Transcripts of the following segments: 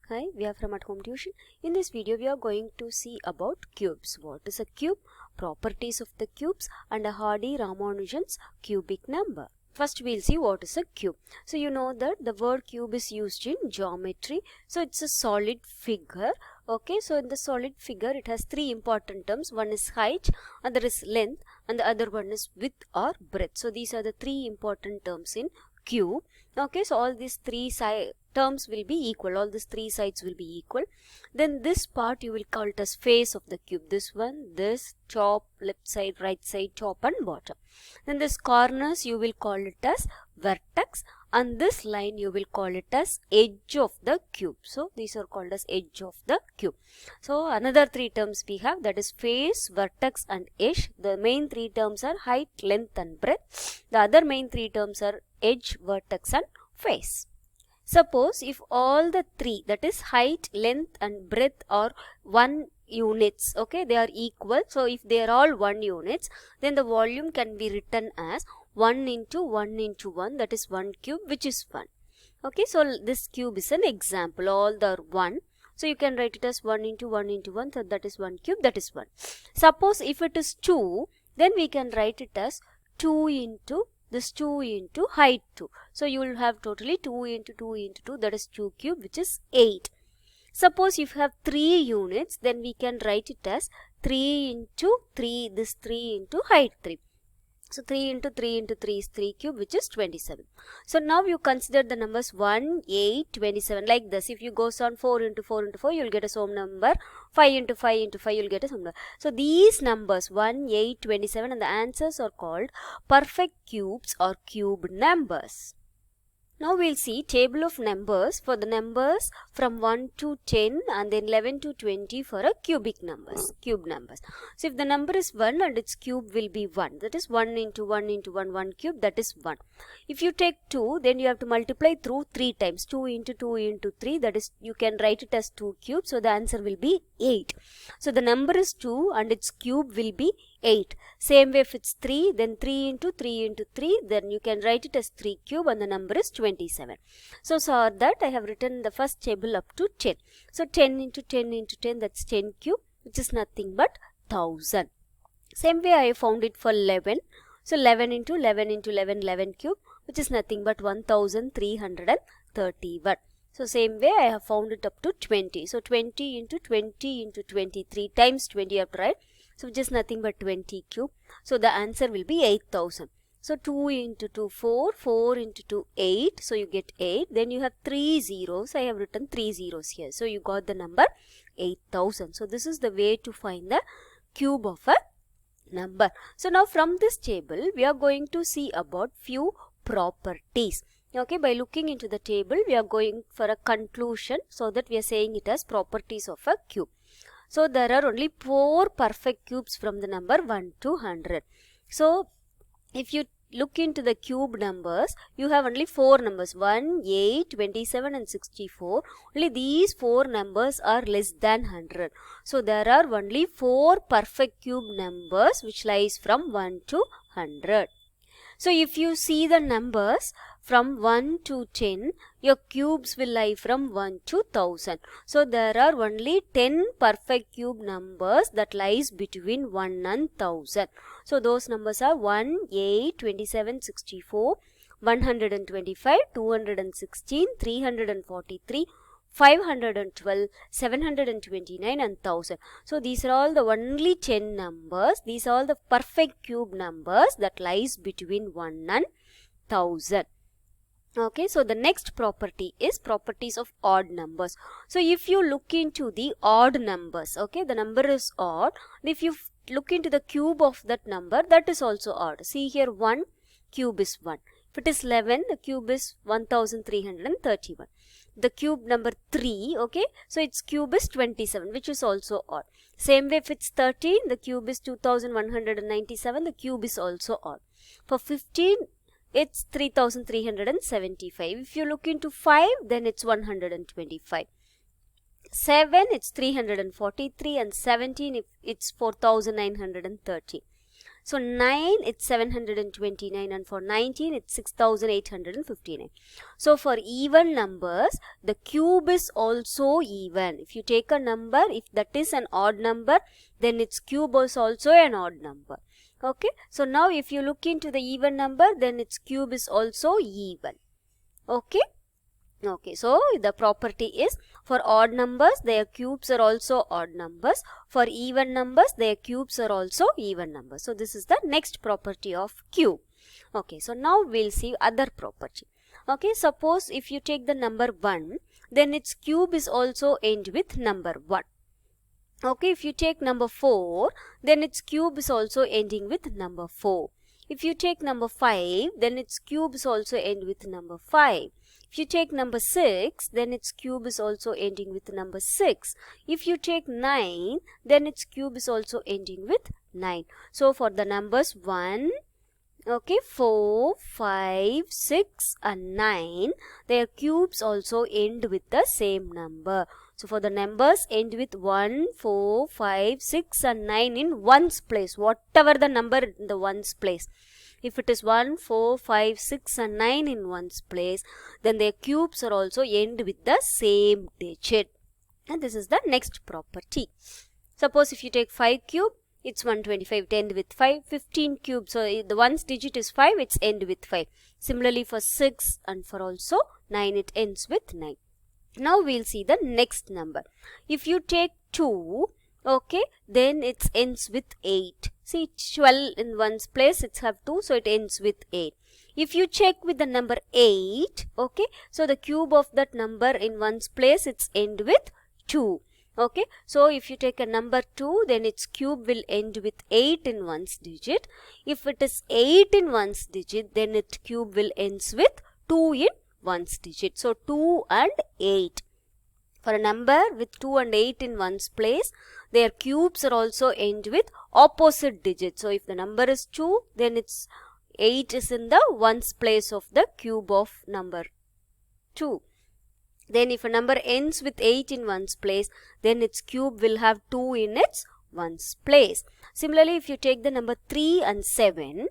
Hi, we are from At Home Tuition. In this video, we are going to see about cubes. What is a cube, properties of the cubes, and a Hardy-Ramanujan's cubic number. First, we'll see what is a cube. So, you know that the word cube is used in geometry. So, it's a solid figure. Okay, so in the solid figure, it has three important terms. One is height, other is length, and the other one is width or breadth. So, these are the three important terms in cube. Okay, so all these three terms will be equal, all these three sides will be equal. Then this part you will call it as face of the cube, this one, this, top, left side, right side, top and bottom. Then this corners you will call it as vertex, and this line you will call it as edge of the cube. So these are called as edge of the cube. So another three terms we have, that is face, vertex and edge. The main three terms are height, length and breadth. The other main three terms are edge, vertex and face. Suppose if all the three, that is height, length and breadth, are 1 units, okay, they are equal. So if they are all 1 units, then the volume can be written as 1 into 1 into 1, that is 1 cube, which is 1. Okay, so this cube is an example, all the 1. So you can write it as 1 into 1 into 1, so that is 1 cube, that is 1. Suppose if it is 2, then we can write it as 2 into this 2 into height 2. So you will have totally 2 into 2 into 2, that is 2 cube, which is 8. Suppose if you have 3 units, then we can write it as 3 into 3, this 3 into height 3. So 3 into 3 into 3 is 3 cube, which is 27. So now you consider the numbers 1, 8, 27 like this. If you go on 4 into 4 into 4, you will get a sum number. 5 into 5 into 5, you will get a sum number. So these numbers 1, 8, 27 and the answers are called perfect cubes or cube numbers. Now we'll see table of numbers for the numbers from 1 to 10 and then 11 to 20 for a cubic numbers, cube numbers. So if the number is 1 and its cube will be 1, that is 1 into 1 into 1, 1 cube, that is 1. If you take 2, then you have to multiply through 3 times, 2 into 2 into 3, that is, you can write it as 2 cubes, so the answer will be 8. So the number is 2 and its cube will be 8. Same way if it's 3, then 3 into 3 into 3, then you can write it as 3 cube and the number is 27. So that I have written the first table up to 10. So 10 into 10 into 10, that's 10 cube, which is nothing but 1000. Same way I found it for 11. So 11 into 11 into 11, 11 cube, which is nothing but 1331. So same way I have found it up to 20. So 20 into 20 into 23 times 20 you have to write. So which is nothing but 20 cube. So the answer will be 8000. So 2 into 2, 4, 4 into 2, 8. So you get 8. Then you have 3 zeros. I have written 3 zeros here. So you got the number 8000. So this is the way to find the cube of a number. So now from this table, we are going to see about few properties. Okay, by looking into the table, we are going for a conclusion, so that we are saying it as properties of a cube. So there are only 4 perfect cubes from the number 1 to 100. So if you look into the cube numbers, you have only 4 numbers, 1, 8, 27 and 64. Only these 4 numbers are less than 100. So there are only 4 perfect cube numbers which lies from 1 to 100. So if you see the numbers from 1 to 10, your cubes will lie from 1 to 1000. So there are only 10 perfect cube numbers that lies between 1 and 1000. So those numbers are 1, 8, 27, 64, 125, 216, 343, 512, 729 and 1000. So these are all the only 10 numbers. These are all the perfect cube numbers that lies between 1 and 1000. Okay, so the next property is properties of odd numbers. So if you look into the odd numbers, okay, the number is odd. If you look into the cube of that number, that is also odd. See here, 1 cube is 1. If it is 11, the cube is 1331. The cube number 3, okay, so its cube is 27, which is also odd. Same way if it's 13, the cube is 2197, the cube is also odd. For 15, it's 3375. If you look into 5, then it's 125. 7, it's 343 and 17, if it's 4930. So 9 it's 729 and for 19 it's 6859. So for even numbers, the cube is also even. If you take a number, if that is an odd number, then its cube is also an odd number. Okay, so now if you look into the even number, then its cube is also even. Okay. Okay, so the property is for odd numbers, their cubes are also odd numbers. For even numbers, their cubes are also even numbers. So this is the next property of cube. Okay, so now we'll see other property. Okay, suppose if you take the number 1, then its cube is also end with number 1. Okay, if you take number 4, then its cube is also ending with number 4. If you take number 5, then its cube is also end with number 5. If you take number 6, then its cube is also ending with number 6. If you take 9, then its cube is also ending with 9. So for the numbers 1, okay, 4, 5, 6 and 9, their cubes also end with the same number. So for the numbers end with 1, 4, 5, 6 and 9 in ones place, whatever the number in the ones place. If it is 1, 4, 5, 6 and 9 in ones place, then their cubes are also end with the same digit. And this is the next property. Suppose if you take 5 cube, it's 125, it end with 5. 15 cube, so the ones digit is 5, it's end with 5. Similarly for 6 and for also 9, it ends with 9. Now we'll see the next number. If you take 2, okay, then it ends with 8. See, 12 in one's place, it's have 2, so it ends with 8. If you check with the number 8, okay, so the cube of that number in one's place, it's end with 2. Okay, so if you take a number 2, then its cube will end with 8 in one's digit. If it is 8 in one's digit, then its cube will ends with 2 in one's digit. So 2 and 8. For a number with 2 and 8 in one's place, their cubes are also end with opposite digits. So if the number is 2, then its 8 is in the ones place of the cube of number 2. Then if a number ends with 8 in ones place, then its cube will have 2 in its ones place. Similarly, if you take the number 3 and 7,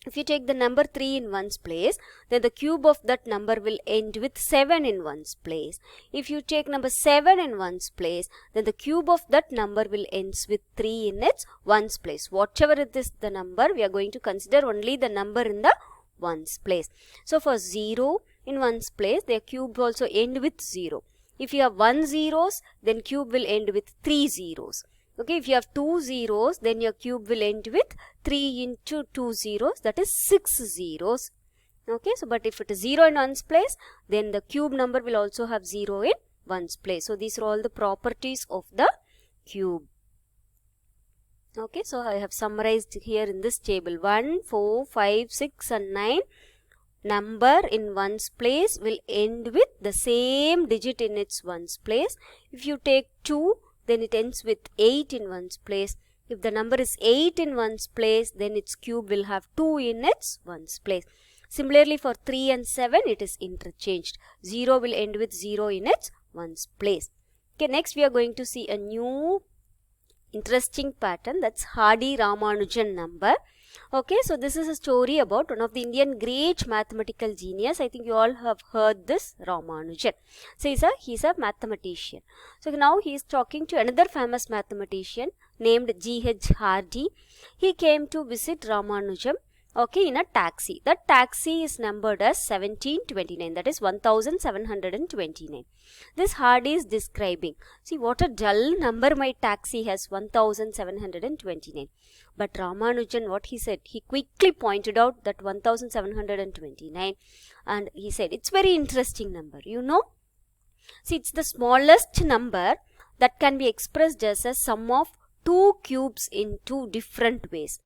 if you take the number 3 in ones place, then the cube of that number will end with 7 in ones place. If you take number 7 in ones place, then the cube of that number will ends with 3 in its ones place. Whatever it is the number, we are going to consider only the number in the ones place. So for 0 in ones place, their cube also end with 0. If you have 1 zeros, then cube will end with 3 zeros. Okay, if you have 2 zeros, then your cube will end with 3 into 2 zeros, that is 6 zeros. Okay, so but if it is 0 in ones place, then the cube number will also have 0 in ones place. So these are all the properties of the cube. Okay, so I have summarized here in this table. 1, 4, 5, 6 and 9. Number in ones place will end with the same digit in its ones place. If you take 2, then it ends with 8 in ones place. If the number is 8 in ones place, then its cube will have 2 in its ones place. Similarly for 3 and 7, it is interchanged. 0 will end with 0 in its ones place. Okay, next we are going to see a new interesting pattern, that's Hardy-Ramanujan number. Okay, so this is a story about one of the Indian great mathematical genius. I think you all have heard this, Ramanujan. So he's a mathematician. So now he is talking to another famous mathematician named G.H. Hardy. He came to visit Ramanujan, okay, in a taxi. That taxi is numbered as 1729, that is 1729. This Hardy is describing, see what a dull number my taxi has, 1729. But Ramanujan, what he said, he quickly pointed out that 1729 and he said, it's very interesting number, you know. See, it's the smallest number that can be expressed as a sum of two cubes in two different ways.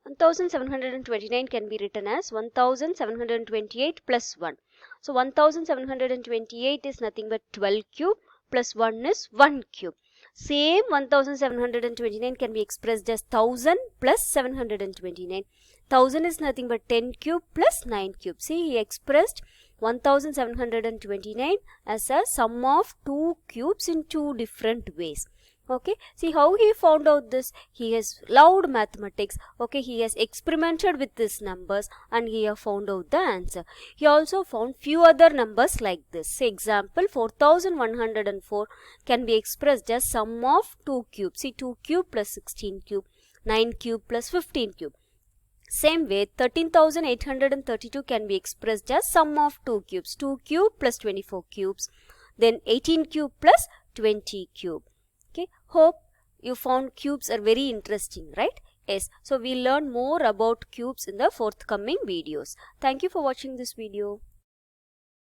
1729 can be written as 1728 plus 1. So 1728 is nothing but 12 cube plus 1 is 1 cube. Same 1729 can be expressed as 1000 plus 729. 1000 is nothing but 10 cube plus 9 cube. See, he expressed 1729 as a sum of two cubes in two different ways. Okay, see how he found out this. He has loved mathematics. Okay, he has experimented with these numbers and he has found out the answer. He also found few other numbers like this. Say example, 4104 can be expressed as sum of 2 cubes. See, 2 cube plus 16 cube, 9 cube plus 15 cube. Same way, 13,832 can be expressed as sum of 2 cubes. 2 cube plus 24 cubes. Then 18 cube plus 20 cube. Okay, hope you found cubes are very interesting, right? Yes, so we'll learn more about cubes in the forthcoming videos. Thank you for watching this video.